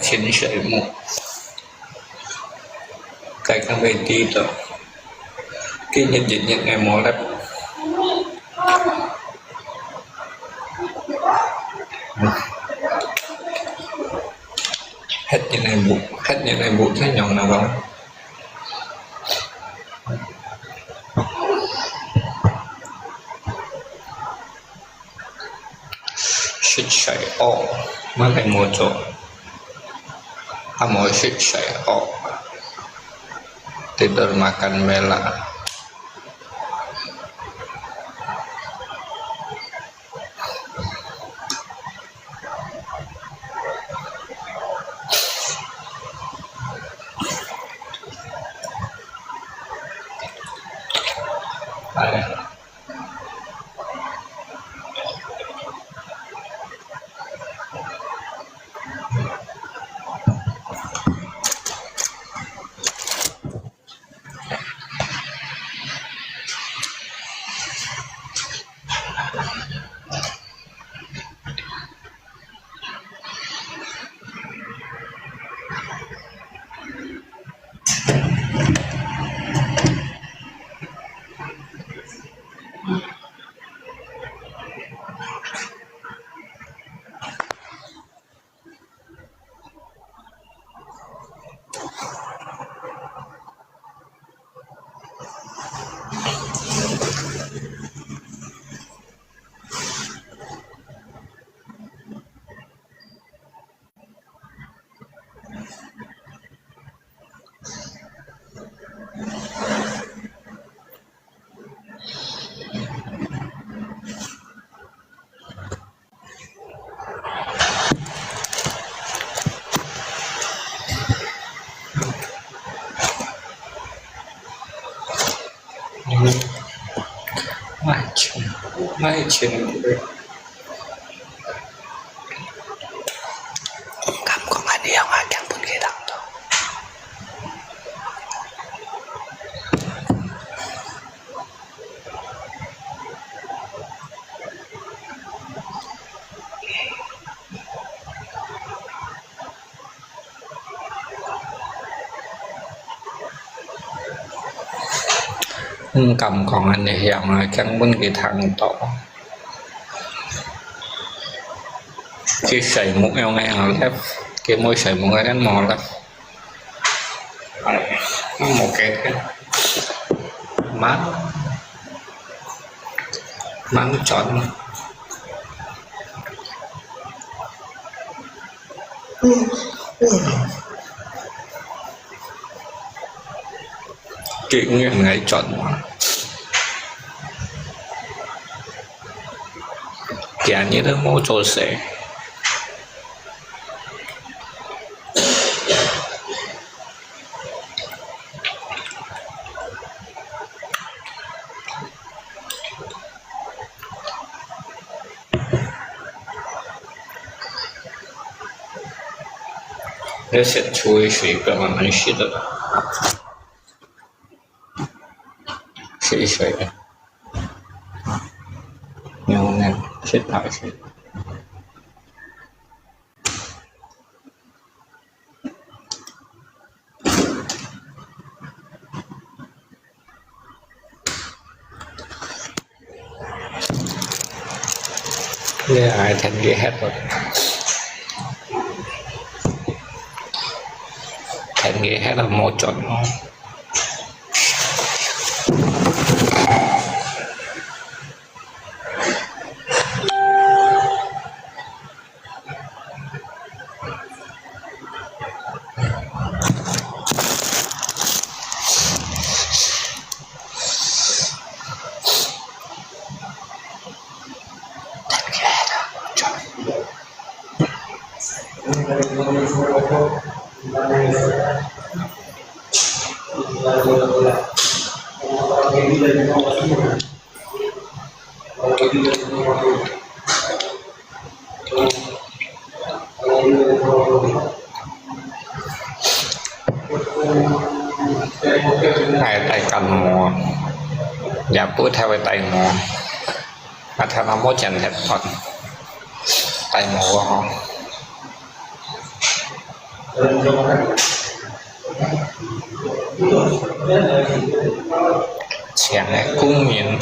Trên sợi một cái về tí đó cái nhận diện nhận ngày mỏ lắm hết như này bụng thấy nhọn nào không xích sợi o mới phải mua chỗ mau xích sợi o tidur makan mela macam kamu kok ada yang makan pun kita tuh cầm còn anh này hiện chẳng bên cái thằng tổ khi sấy một eo ngay ở lép cái môi sấy một cái mò lép một cái mát chọn chuyện nguyện ngày chọn kẻ như đó mô trò sẽ để sẽ chui水表慢慢吸的吸水然后呢吸排水เนี่ยไอ้แทนกี่แฮปthành nghĩa hay là một chọn hai tay cầm mò và bước theo cái tay mò mà theo nó mỗi chân hết phần tay mò của họ chén này cung miến